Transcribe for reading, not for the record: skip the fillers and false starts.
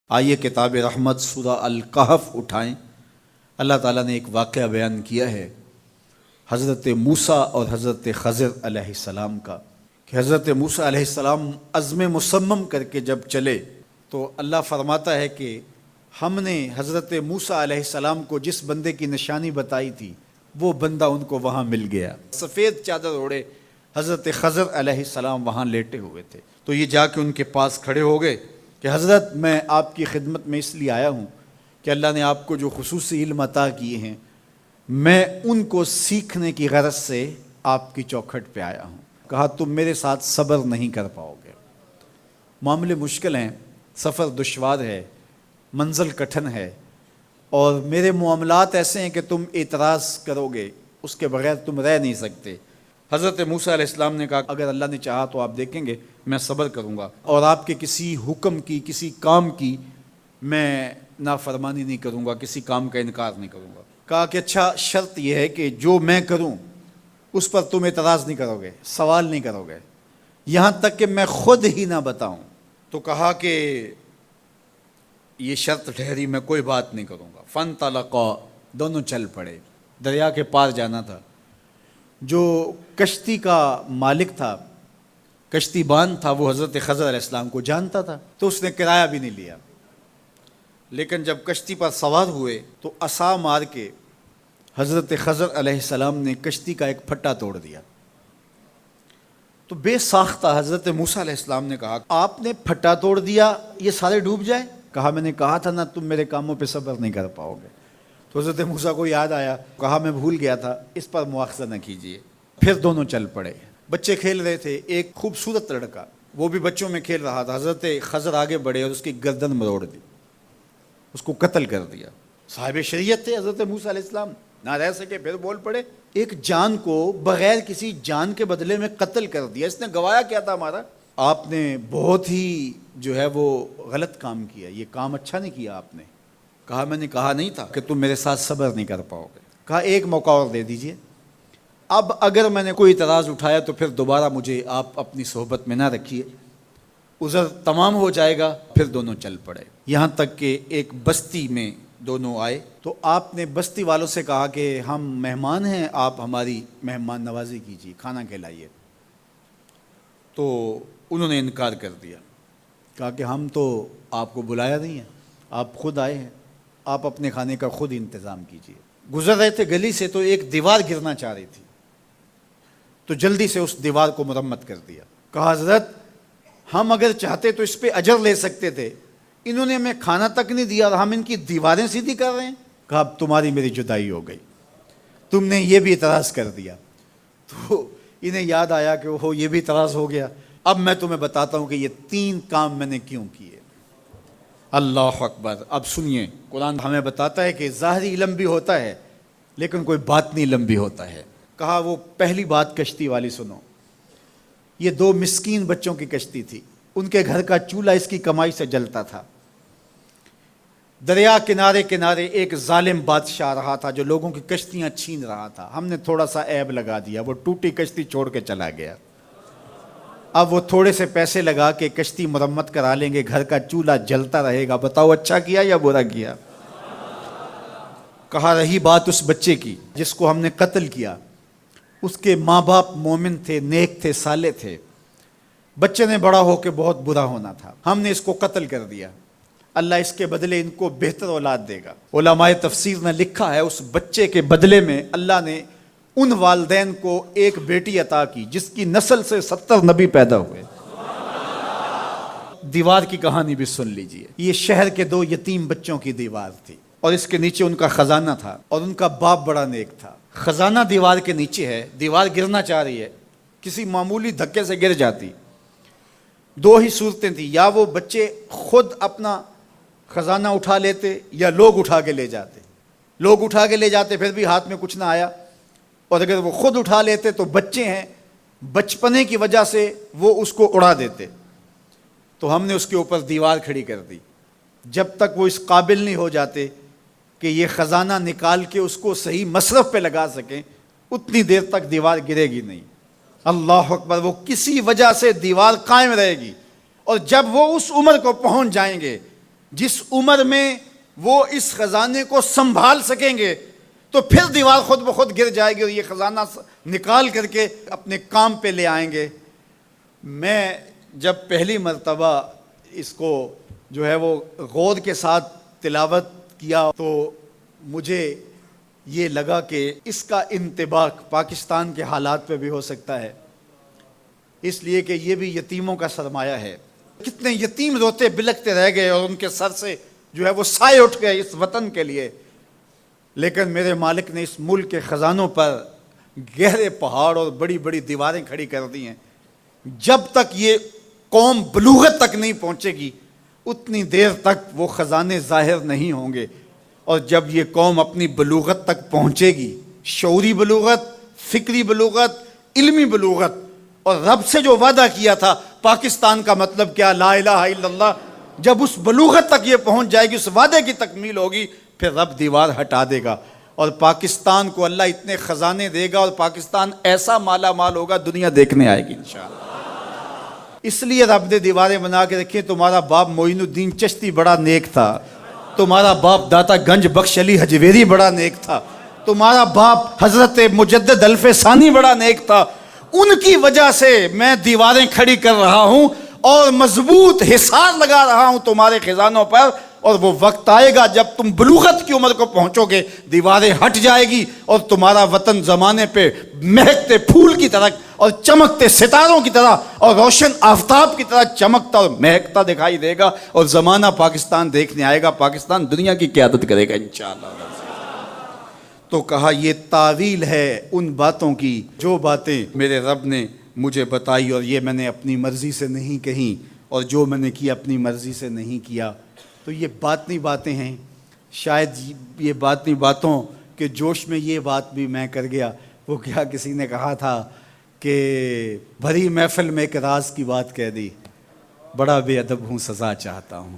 آئیے کتاب رحمت سورہ الکہف اٹھائیں۔ اللہ تعالیٰ نے ایک واقعہ بیان کیا ہے حضرت موسیٰ اور حضرت خضر علیہ السلام کا، کہ حضرت موسیٰ علیہ السلام عزم مصمم کر کے جب چلے تو اللہ فرماتا ہے کہ ہم نے حضرت موسیٰ علیہ السلام کو جس بندے کی نشانی بتائی تھی وہ بندہ ان کو وہاں مل گیا۔ سفید چادر اوڑھے حضرت خضر علیہ السلام وہاں لیٹے ہوئے تھے، تو یہ جا کے ان کے پاس کھڑے ہو گئے کہ حضرت میں آپ کی خدمت میں اس لیے آیا ہوں کہ اللہ نے آپ کو جو خصوصی علم عطا کیے ہیں میں ان کو سیکھنے کی غرض سے آپ کی چوکھٹ پہ آیا ہوں۔ کہا تم میرے ساتھ صبر نہیں کر پاؤ گے، معاملے مشکل ہیں، سفر دشوار ہے، منزل کٹھن ہے، اور میرے معاملات ایسے ہیں کہ تم اعتراض کرو گے اس کے بغیر تم رہ نہیں سکتے۔ حضرت موسیٰ علیہ السلام نے کہا اگر اللہ نے چاہا تو آپ دیکھیں گے میں صبر کروں گا اور آپ کے کسی حکم کی کسی کام کی میں نافرمانی نہیں کروں گا، کسی کام کا انکار نہیں کروں گا۔ کہا کہ اچھا شرط یہ ہے کہ جو میں کروں اس پر تم اعتراض نہیں کرو گے، سوال نہیں کرو گے، یہاں تک کہ میں خود ہی نہ بتاؤں۔ تو کہا کہ یہ شرط ٹھہری، میں کوئی بات نہیں کروں گا۔ فانطلقا، دونوں چل پڑے، دریا کے پار جانا تھا۔ جو کشتی کا مالک تھا، کشتی بان تھا، وہ حضرت خضر علیہ السلام کو جانتا تھا تو اس نے کرایہ بھی نہیں لیا، لیکن جب کشتی پر سوار ہوئے تو عصا مار کے حضرت خضر علیہ السلام نے کشتی کا ایک پھٹا توڑ دیا۔ تو بے ساختہ حضرت موسیٰ علیہ السلام نے کہا آپ نے پھٹا توڑ دیا، یہ سارے ڈوب جائے؟ کہا میں نے کہا تھا نا تم میرے کاموں پہ صبر نہیں کر پاؤ گے۔ تو حضرت موسیٰ کو یاد آیا، کہا میں بھول گیا تھا، اس پر مواخذہ نہ کیجیے۔ پھر دونوں چل پڑے، بچے کھیل رہے تھے، ایک خوبصورت لڑکا وہ بھی بچوں میں کھیل رہا تھا۔ حضرت خضر آگے بڑھے اور اس کی گردن مروڑ دی، اس کو قتل کر دیا۔ صاحب شریعت تھے حضرت موسیٰ علیہ السلام، نہ رہ سکے، پھر بول پڑے ایک جان کو بغیر کسی جان کے بدلے میں قتل کر دیا، اس نے گوایا کیا تھا ہمارا؟ آپ نے بہت ہی جو ہے وہ غلط کام کیا، یہ کام اچھا نہیں کیا آپ نے۔ کہا میں نے کہا نہیں تھا کہ تم میرے ساتھ صبر نہیں کر پاؤ گے۔ کہا ایک موقع اور دے دیجئے، اب اگر میں نے کوئی اعتراض اٹھایا تو پھر دوبارہ مجھے آپ اپنی صحبت میں نہ رکھیے، عذر تمام ہو جائے گا۔ پھر دونوں چل پڑے، یہاں تک کہ ایک بستی میں دونوں آئے تو آپ نے بستی والوں سے کہا کہ ہم مہمان ہیں، آپ ہماری مہمان نوازی کیجیے، کھانا کھلائیے۔ تو انہوں نے انکار کر دیا، کہا کہ ہم تو آپ کو بلایا نہیں ہے، آپ خود آئے ہیں، آپ اپنے کھانے کا خود انتظام کیجیے۔ گزر رہے تھے گلی سے تو ایک دیوار گرنا چاہ رہی تھی، تو جلدی سے اس دیوار کو مرمت کر دیا۔ کہا حضرت ہم اگر چاہتے تو اس پہ اجر لے سکتے تھے، انہوں نے ہمیں کھانا تک نہیں دیا اور ہم ان کی دیواریں سیدھی کر رہے ہیں۔ کہا اب تمہاری میری جدائی ہو گئی، تم نے یہ بھی اعتراض کر دیا۔ تو انہیں یاد آیا کہ وہ یہ بھی اعتراض ہو گیا۔ اب میں تمہیں بتاتا ہوں کہ یہ 3 کام میں نے کیوں کیے۔ اللہ اکبر۔ اب سنیے، قرآن ہمیں بتاتا ہے کہ ظاہری علم بھی ہوتا ہے لیکن کوئی باطنی علم بھی ہوتا ہے۔ کہا وہ پہلی بات کشتی والی سنو، یہ 2 مسکین بچوں کی کشتی تھی، ان کے گھر کا چولہا اس کی کمائی سے جلتا تھا۔ دریا کنارے کنارے ایک ظالم بادشاہ رہا تھا جو لوگوں کی کشتیاں چھین رہا تھا، ہم نے تھوڑا سا عیب لگا دیا، وہ ٹوٹی کشتی چھوڑ کے چلا گیا۔ اب وہ تھوڑے سے پیسے لگا کے کشتی مرمت کرا لیں گے، گھر کا چولہا جلتا رہے گا، بتاؤ اچھا کیا یا برا کیا؟ کہا رہی بات اس بچے کی جس کو ہم نے قتل کیا، اس کے ماں باپ مومن تھے، نیک تھے، صالح تھے، بچے نے بڑا ہو کے بہت برا ہونا تھا، ہم نے اس کو قتل کر دیا، اللہ اس کے بدلے ان کو بہتر اولاد دے گا۔ علماء تفسیر نے لکھا ہے اس بچے کے بدلے میں اللہ نے ان والدین کو ایک بیٹی عطا کی جس کی نسل سے 70 نبی پیدا ہوئے۔ دیوار کی کہانی بھی سن لیجئے، یہ شہر کے 2 یتیم بچوں کی دیوار تھی اور اس کے نیچے ان کا خزانہ تھا اور ان کا باپ بڑا نیک تھا۔ خزانہ دیوار کے نیچے ہے، دیوار گرنا چاہ رہی ہے، کسی معمولی دھکے سے گر جاتی۔ 2 ہی صورتیں تھیں، یا وہ بچے خود اپنا خزانہ اٹھا لیتے یا لوگ اٹھا کے لے جاتے۔ لوگ اٹھا کے لے جاتے پھر بھی ہاتھ میں کچھ نہ آیا، اور اگر وہ خود اٹھا لیتے تو بچے ہیں، بچپنے کی وجہ سے وہ اس کو اڑا دیتے۔ تو ہم نے اس کے اوپر دیوار کھڑی کر دی، جب تک وہ اس قابل نہیں ہو جاتے کہ یہ خزانہ نکال کے اس کو صحیح مصرف پہ لگا سکیں، اتنی دیر تک دیوار گرے گی نہیں۔ اللہ اکبر۔ وہ کسی وجہ سے دیوار قائم رہے گی، اور جب وہ اس عمر کو پہنچ جائیں گے جس عمر میں وہ اس خزانے کو سنبھال سکیں گے تو پھر دیوار خود بخود گر جائے گی اور یہ خزانہ نکال کر کے اپنے کام پہ لے آئیں گے۔ میں جب پہلی مرتبہ اس کو جو ہے وہ غور کے ساتھ تلاوت کیا تو مجھے یہ لگا کہ اس کا انطباق پاکستان کے حالات پہ بھی ہو سکتا ہے، اس لیے کہ یہ بھی یتیموں کا سرمایہ ہے۔ کتنے یتیم روتے بلکتے رہ گئے اور ان کے سر سے جو ہے وہ سائے اٹھ گئے اس وطن کے لیے، لیکن میرے مالک نے اس ملک کے خزانوں پر گہرے پہاڑ اور بڑی بڑی دیواریں کھڑی کر دی ہیں۔ جب تک یہ قوم بلوغت تک نہیں پہنچے گی اتنی دیر تک وہ خزانے ظاہر نہیں ہوں گے، اور جب یہ قوم اپنی بلوغت تک پہنچے گی، شعوری بلوغت، فکری بلوغت، علمی بلوغت، اور رب سے جو وعدہ کیا تھا پاکستان کا مطلب کیا، لا الہ الا اللہ، جب اس بلوغت تک یہ پہنچ جائے گی، اس وعدے کی تکمیل ہوگی، پھر رب دیوار ہٹا دے گا اور پاکستان کو اللہ اتنے خزانے دے گا اور پاکستان ایسا مالا مال ہوگا دنیا دیکھنے آئے گی انشاءاللہ۔ اس لیے رب نے دیواریں بنا کے رکھی۔ تمہارا باپ معین الدین چشتی بڑا نیک تھا، تمہارا باپ داتا گنج بخش علی حجویری بڑا نیک تھا، تمہارا باپ حضرت مجدد الف ثانی بڑا نیک تھا، ان کی وجہ سے میں دیواریں کھڑی کر رہا ہوں اور مضبوط حصار لگا رہا ہوں تمہارے خزانوں پر، اور وہ وقت آئے گا جب تم بلوغت کی عمر کو پہنچو گے دیواریں ہٹ جائے گی اور تمہارا وطن زمانے پہ مہکتے پھول کی طرح اور چمکتے ستاروں کی طرح اور روشن آفتاب کی طرح چمکتا اور مہکتا دکھائی دے گا، اور زمانہ پاکستان دیکھنے آئے گا، پاکستان دنیا کی قیادت کرے گا انشاءاللہ۔ تو کہا یہ تعویل ہے ان باتوں کی جو باتیں میرے رب نے مجھے بتائی، اور یہ میں نے اپنی مرضی سے نہیں کہیں، اور جو میں نے کیا اپنی مرضی سے نہیں کیا۔ تو یہ باطنی باتیں ہیں، شاید یہ باطنی باتوں کے جوش میں یہ بات بھی میں کر گیا۔ وہ کیا کسی نے کہا تھا کہ بھری محفل میں ایک راز کی بات کہہ دی، بڑا بے ادب ہوں سزا چاہتا ہوں۔